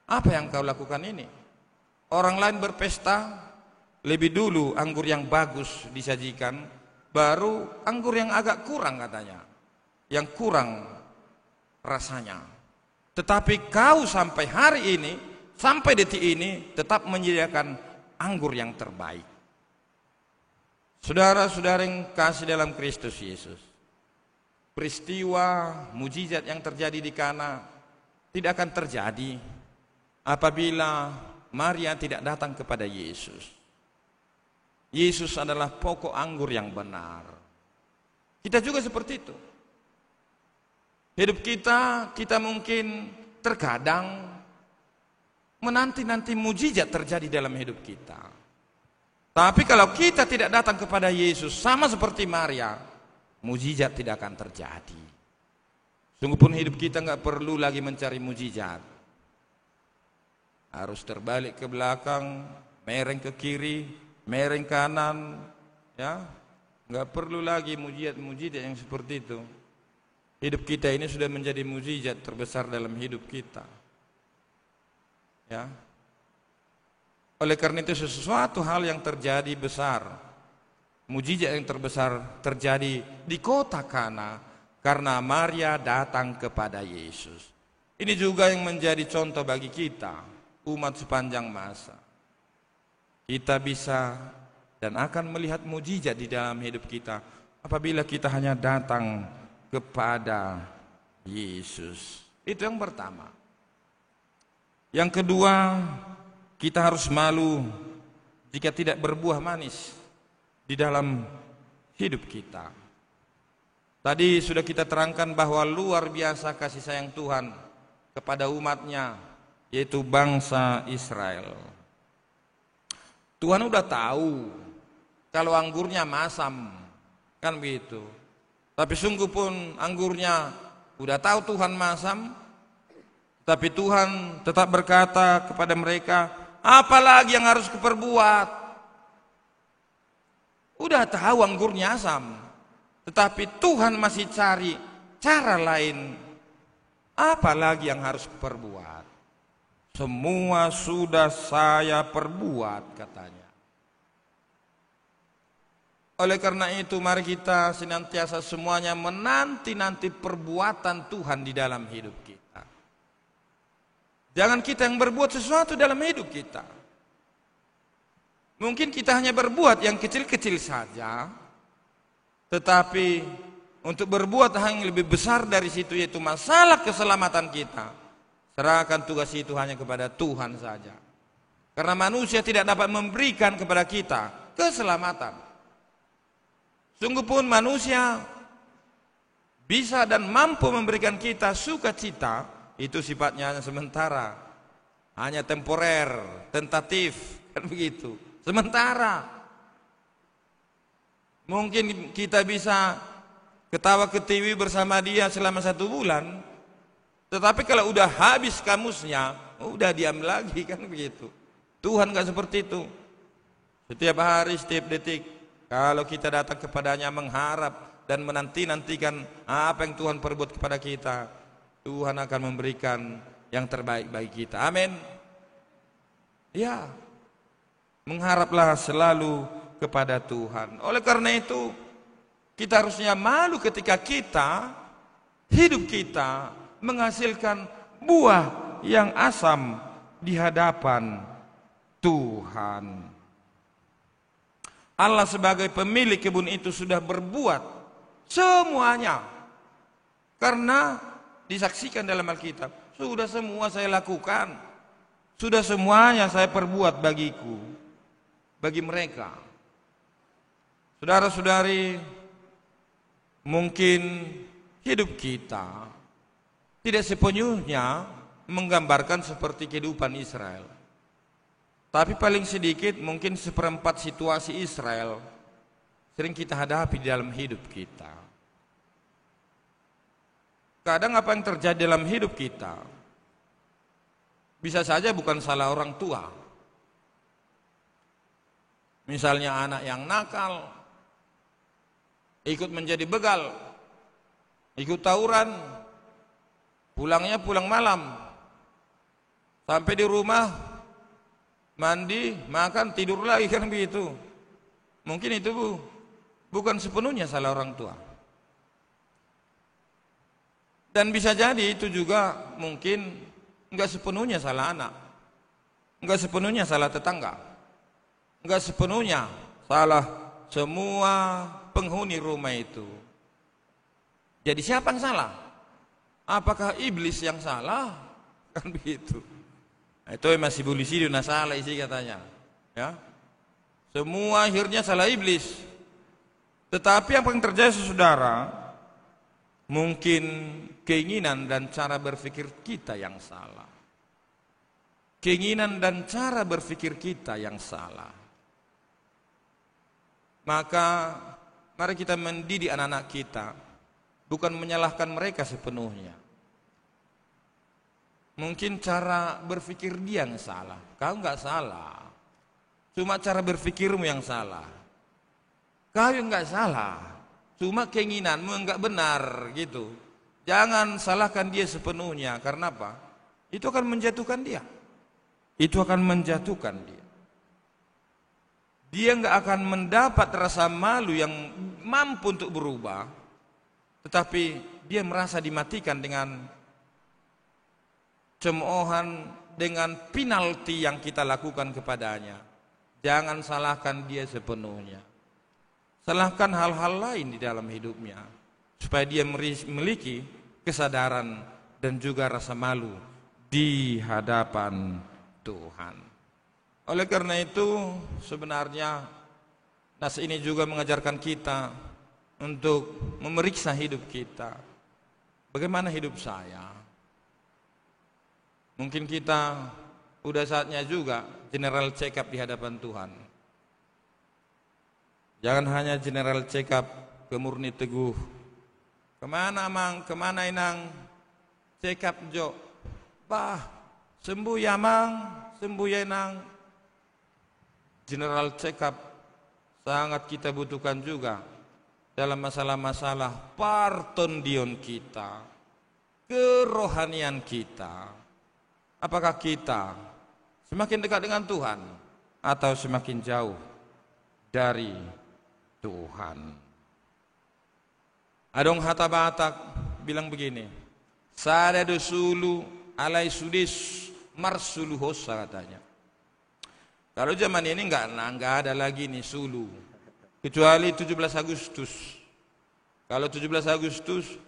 "Apa yang kau lakukan ini? Orang lain berpesta, lebih dulu anggur yang bagus disajikan, baru anggur yang agak kurang katanya, yang kurang rasanya. Tetapi kau sampai hari ini, sampai detik ini tetap menyediakan anggur yang terbaik." Saudara-saudara yang kasih dalam Kristus Yesus, peristiwa mujizat yang terjadi di Kana tidak akan terjadi apabila Maria tidak datang kepada Yesus. Yesus adalah pokok anggur yang benar. Kita juga seperti itu. Hidup kita mungkin terkadang menanti-nanti mujizat terjadi dalam hidup kita. Tapi kalau kita tidak datang kepada Yesus, sama seperti Maria, mujizat tidak akan terjadi. Sungguh pun hidup kita nggak perlu lagi mencari mujizat. Harus terbalik ke belakang, mereng ke kiri, mereng kanan, ya, nggak perlu lagi mujizat yang seperti itu. Hidup kita ini sudah menjadi mujizat terbesar dalam hidup kita. Ya. Oleh karena itu sesuatu hal yang terjadi besar, mujizat yang terbesar terjadi di kota Kana karena Maria datang kepada Yesus. Ini juga yang menjadi contoh bagi kita, umat sepanjang masa. Kita bisa dan akan melihat mujizat di dalam hidup kita apabila kita hanya datang kepada Yesus. Itu yang pertama. Yang kedua, kita harus malu jika tidak berbuah manis di dalam hidup kita. Tadi sudah kita terangkan bahwa luar biasa kasih sayang Tuhan kepada umatnya, yaitu bangsa Israel. Tuhan udah tahu kalau anggurnya masam, kan begitu. Tapi sungguh pun anggurnya udah tahu Tuhan masam, tapi Tuhan tetap berkata kepada mereka, "Apalagi yang harus kuperbuat?" Udah tahu anggurnya asam, tetapi Tuhan masih cari cara lain. Apalagi yang harus kuperbuat? Semua sudah saya perbuat, katanya. Oleh karena itu mari kita senantiasa semuanya menanti-nanti perbuatan Tuhan di dalam hidup kita. Jangan kita yang berbuat sesuatu dalam hidup kita. Mungkin kita hanya berbuat yang kecil-kecil saja, tetapi untuk berbuat hal yang lebih besar dari situ, yaitu masalah keselamatan kita, serahkan tugas itu hanya kepada Tuhan saja. Karena manusia tidak dapat memberikan kepada kita keselamatan. Sungguh pun manusia bisa dan mampu memberikan kita sukacita, itu sifatnya hanya sementara, hanya temporer, tentatif, kan begitu, sementara. Mungkin kita bisa ketawa ketiwi bersama dia selama 1 bulan, tetapi kalau udah habis kamusnya, udah diam lagi, kan begitu. Tuhan gak seperti itu. Setiap hari, setiap detik, kalau kita datang kepadanya mengharap dan menanti-nantikan apa yang Tuhan perbuat kepada kita, Tuhan akan memberikan yang terbaik bagi kita. Amin. Ya, mengharaplah selalu kepada Tuhan. Oleh karena itu, kita harusnya malu ketika hidup kita menghasilkan buah yang asam di hadapan Tuhan. Allah sebagai pemilik kebun itu sudah berbuat semuanya, karena disaksikan dalam Alkitab, sudah semua saya lakukan, sudah semuanya saya perbuat bagiku, bagi mereka. Saudara-saudari, mungkin hidup kita tidak sepenuhnya menggambarkan seperti kehidupan Israel, tapi paling sedikit mungkin 1/4 situasi Israel sering kita hadapi di dalam hidup kita. Kadang apa yang terjadi dalam hidup kita bisa saja bukan salah orang tua. Misalnya anak yang nakal, ikut menjadi begal, ikut tawuran, pulangnya pulang malam, sampai di rumah mandi, makan, tidur lagi, kan begitu. Mungkin itu bukan sepenuhnya salah orang tua. Dan bisa jadi itu juga mungkin enggak sepenuhnya salah anak, enggak sepenuhnya salah tetangga, enggak sepenuhnya salah semua penghuni rumah itu. Jadi siapa yang salah? Apakah iblis yang salah? Kan begitu. Itu masih polisi dia salah isi katanya. Ya, semua akhirnya salah iblis. Tetapi apa yang terjadi saudara? Mungkin keinginan dan cara berpikir kita yang salah. Keinginan dan cara berpikir kita yang salah. Maka mari kita mendidik anak-anak kita, bukan menyalahkan mereka sepenuhnya. Mungkin cara berpikir dia yang salah, kau enggak salah. Cuma cara berpikirmu yang salah. Kau yang enggak salah. Cuma keinginanmu enggak benar gitu. Jangan salahkan dia sepenuhnya. Karena apa? Itu akan menjatuhkan dia. Itu akan menjatuhkan dia. Dia enggak akan mendapat rasa malu yang mampu untuk berubah. Tetapi dia merasa dimatikan dengan cemoohan, dengan penalti yang kita lakukan kepadanya. Jangan salahkan dia sepenuhnya. Salahkan hal-hal lain di dalam hidupnya, supaya dia memiliki kesadaran dan juga rasa malu di hadapan Tuhan. Oleh karena itu sebenarnya nas ini juga mengajarkan kita untuk memeriksa hidup kita. Bagaimana hidup saya? Mungkin kita udah saatnya juga general check up di hadapan Tuhan. Jangan hanya general check up ke Murni Teguh. Kemana Mang, kemana Inang? Check up Jo. Bah, sembuh ya Mang, sembuh ya Inang. General check up sangat kita butuhkan juga dalam masalah-masalah partondion kita, kerohanian kita. Apakah kita semakin dekat dengan Tuhan atau semakin jauh dari Tuhan? Adong Hatta Batak bilang begini, sada dosulu alai sudis marsulu hossa katanya. Kalau zaman ini enggak ada lagi nih sulu, kecuali 17 Agustus. Kalau 17 Agustus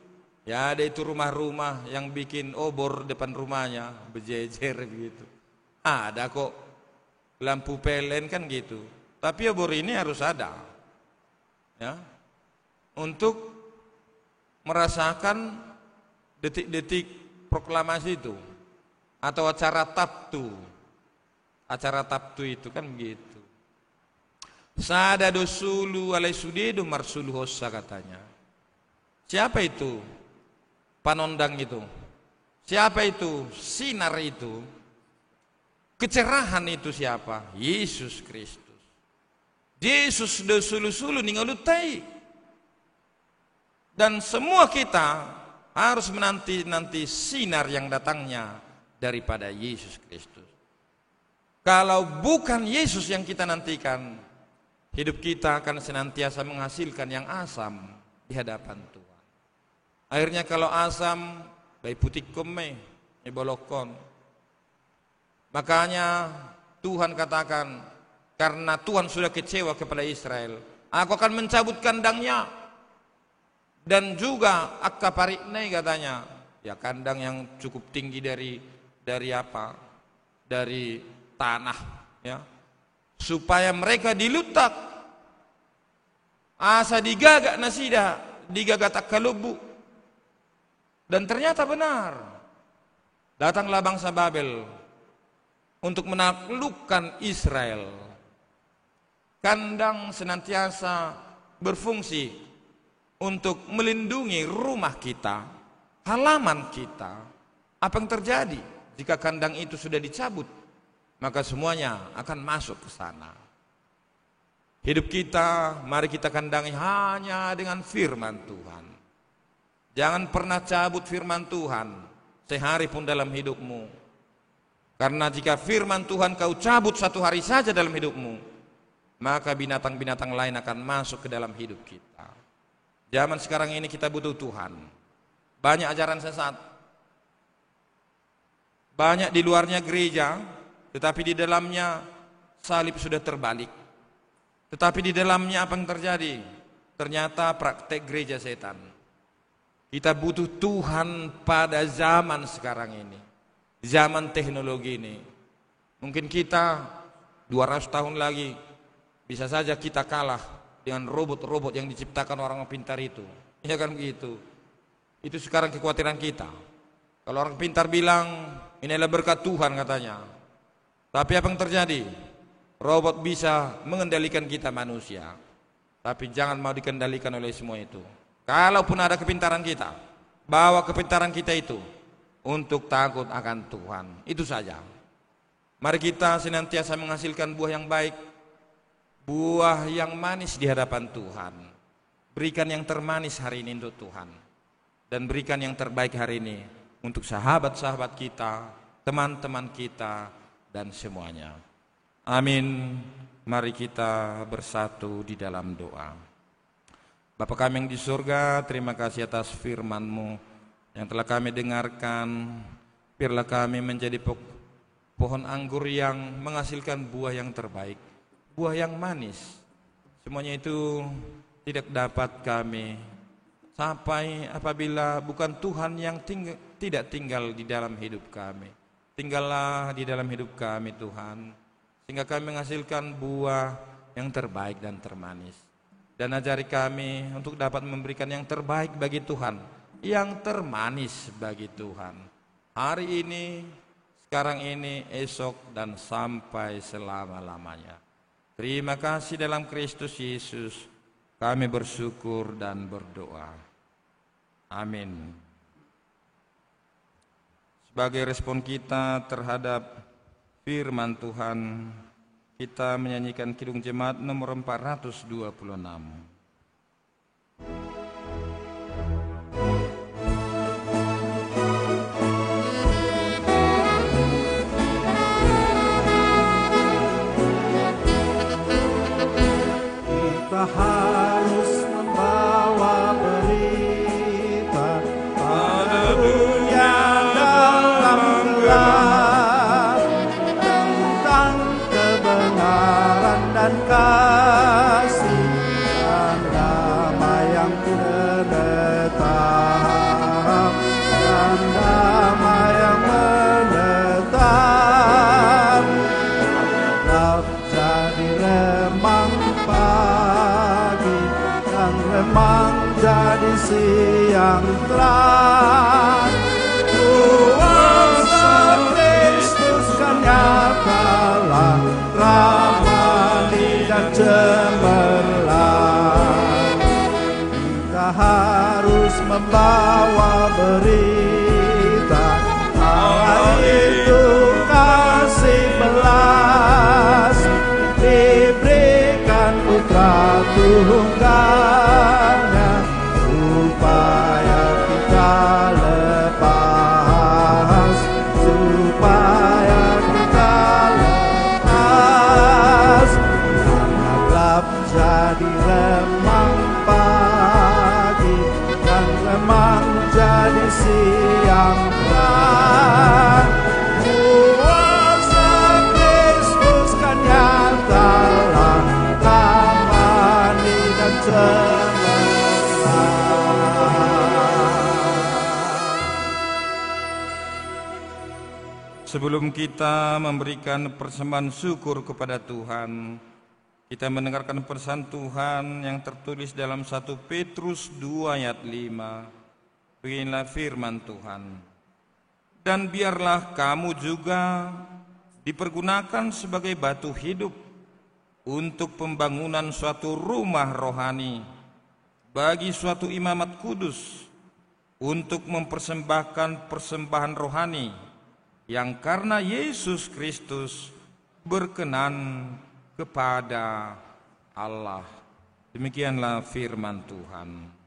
ya ada itu rumah-rumah yang bikin obor depan rumahnya berjejer begitu. Ada kok lampu PLN kan gitu. Tapi obor ini harus ada. Ya, untuk merasakan detik-detik proklamasi itu atau acara tabtu. Acara tabtu itu kan begitu. Sada dosulu alai sudedu marsulu hossa katanya. Siapa itu panondang itu? Siapa itu sinar itu? Kecerahan itu siapa? Yesus Kristus. Yesus dosulu-sulu ningalutai. Dan semua kita harus menanti sinar yang datangnya daripada Yesus Kristus. Kalau bukan Yesus yang kita nantikan, hidup kita akan senantiasa menghasilkan yang asam di hadapan Tuhan. Akhirnya kalau asam, baik putih kome, bolokon. Makanya Tuhan katakan, karena Tuhan sudah kecewa kepada Israel, aku akan mencabut kandangnya. Dan juga akapariknai katanya, ya kandang yang cukup tinggi dari apa? Dari tanah, ya, supaya mereka dilutak, asa digagak nasida, digagak kalubu. Dan ternyata benar, datanglah bangsa Babel untuk menaklukkan Israel. Kandang senantiasa berfungsi untuk melindungi rumah kita, halaman kita. Apa yang terjadi jika kandang itu sudah dicabut? Maka semuanya akan masuk ke sana. Hidup kita, mari kita kandangi hanya dengan firman Tuhan. Jangan pernah cabut firman Tuhan sehari pun dalam hidupmu. Karena jika firman Tuhan kau cabut satu hari saja dalam hidupmu, maka binatang-binatang lain akan masuk ke dalam hidup kita. Zaman sekarang ini kita butuh Tuhan. Banyak ajaran sesat. Banyak di luarnya gereja, tetapi di dalamnya salib sudah terbalik. Tetapi di dalamnya apa yang terjadi? Ternyata praktek gereja setan. Kita butuh Tuhan pada zaman sekarang ini. Zaman teknologi ini. Mungkin kita 200 tahun lagi bisa saja kita kalah dengan robot-robot yang diciptakan orang pintar itu. Ya kan begitu. Itu sekarang kekhawatiran kita. Kalau orang pintar bilang inilah berkat Tuhan katanya. Tapi apa yang terjadi? Robot bisa mengendalikan kita manusia. Tapi jangan mau dikendalikan oleh semua itu. Kalaupun ada kepintaran kita, bawa kepintaran kita itu untuk takut akan Tuhan. Itu saja. Mari kita senantiasa menghasilkan buah yang baik, buah yang manis di hadapan Tuhan. Berikan yang termanis hari ini untuk Tuhan. Dan berikan yang terbaik hari ini untuk sahabat-sahabat kita, teman-teman kita, dan semuanya. Amin. Mari kita bersatu di dalam doa. Bapa kami yang di surga, terima kasih atas firman-Mu yang telah kami dengarkan. Biarlah kami menjadi pohon anggur yang menghasilkan buah yang terbaik, buah yang manis. Semuanya itu tidak dapat kami sampai apabila bukan Tuhan yang tidak tinggal di dalam hidup kami. Tinggallah di dalam hidup kami Tuhan, sehingga kami menghasilkan buah yang terbaik dan termanis. Dan ajari kami untuk dapat memberikan yang terbaik bagi Tuhan, yang termanis bagi Tuhan. Hari ini, sekarang ini, esok, dan sampai selama-lamanya. Terima kasih dalam Kristus Yesus, kami bersyukur dan berdoa. Amin. Sebagai respon kita terhadap firman Tuhan, kita menyanyikan Kidung Jemaat nomor 426. Kita harus membawa berita pada dunia dalam gelap tentang kebenaran dan kasih dan damai yang menetap, dan damai yang menetap, tetap jadi remang pagi. siang terang. Kuasa Kristus kan nyatalah, ramani dan cemerlang. Kita harus membawa berita Allah itu kasih belas, diberikan putra tunggalnya supaya kita lepas, supaya kita lepas. Karena gelap jadi remang pagi, dan remang jadi siang terang. Kuasa Kristus kan nyatalah, ramani dan cemerlang. Sebelum kita memberikan persembahan syukur kepada Tuhan, kita mendengarkan pesan Tuhan yang tertulis dalam 1 Petrus 2 ayat 5. Beginilah firman Tuhan. Dan biarlah kamu juga dipergunakan sebagai batu hidup untuk pembangunan suatu rumah rohani bagi suatu imamat kudus, untuk mempersembahkan persembahan rohani yang karena Yesus Kristus berkenan kepada Allah. Demikianlah firman Tuhan.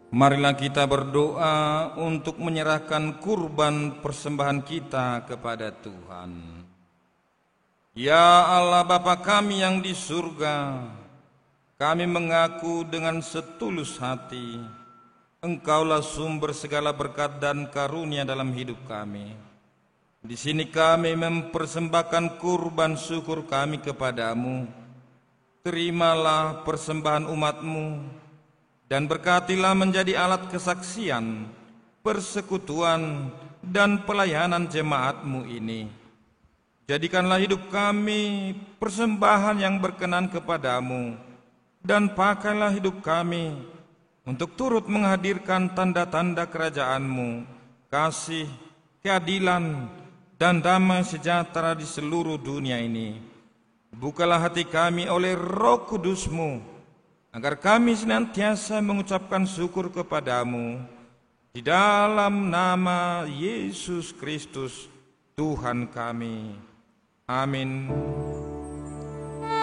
Marilah kita berdoa untuk menyerahkan kurban persembahan kita kepada Tuhan. Ya Allah Bapa kami yang di surga, kami mengaku dengan setulus hati, Engkaulah sumber segala berkat dan karunia dalam hidup kami. Di sini kami mempersembahkan kurban syukur kami kepadamu. Terimalah persembahan umat-Mu dan berkatilah menjadi alat kesaksian, persekutuan, dan pelayanan jemaat-Mu ini. Jadikanlah hidup kami persembahan yang berkenan kepadamu, dan pakailah hidup kami untuk turut menghadirkan tanda-tanda kerajaan-Mu, kasih, keadilan, dan damai sejahtera di seluruh dunia ini. Bukalah hati kami oleh Roh Kudus-Mu, agar kami senantiasa mengucapkan syukur kepadamu, di dalam nama Yesus Kristus, Tuhan kami. Amin.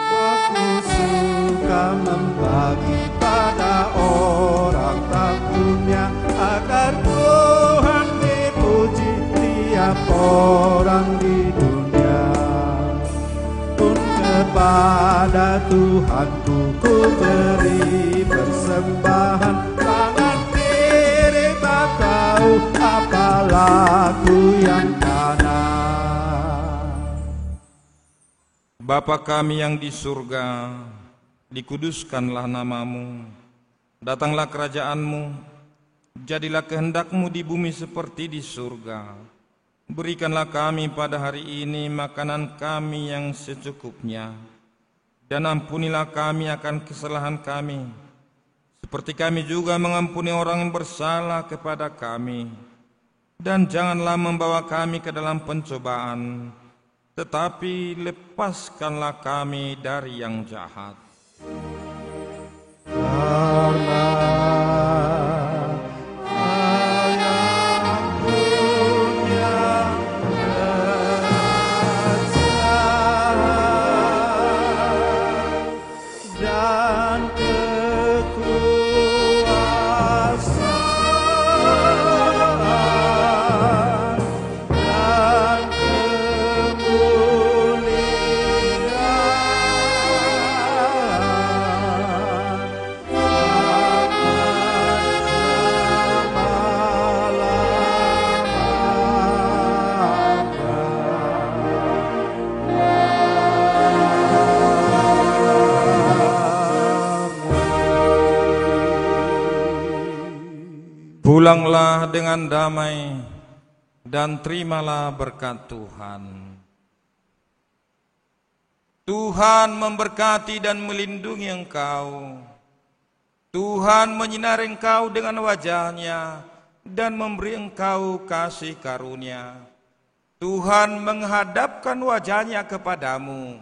Aku suka membagi pada orang tak punya, agar Tuhan dipuji tiap orang di dunia. Pun kepada Tuhanku ku beri persembahan, tangan kiri tak tahu apalah ku yang kanan. Bapa kami yang di surga, dikuduskanlah nama-Mu, datanglah kerajaan-Mu, jadilah kehendak-Mu di bumi seperti di surga. Berikanlah kami pada hari ini makanan kami yang secukupnya, dan ampunilah kami akan kesalahan kami, seperti kami juga mengampuni orang yang bersalah kepada kami. Dan janganlah membawa kami ke dalam pencobaan, tetapi lepaskanlah kami dari yang jahat. Karena yang punya kerajaan dan kekuasaan dan Pulanglah dengan damai dan terimalah berkat Tuhan. Tuhan memberkati dan melindungi engkau. Tuhan menyinari engkau dengan wajah-Nya dan memberi engkau kasih karunia. Tuhan menghadapkan wajah-Nya kepadamu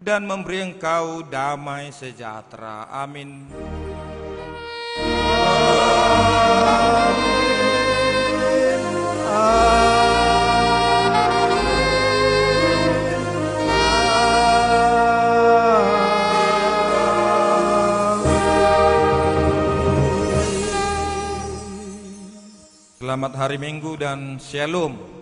dan memberi engkau damai sejahtera. Amin. Selamat hari Minggu dan Shalom.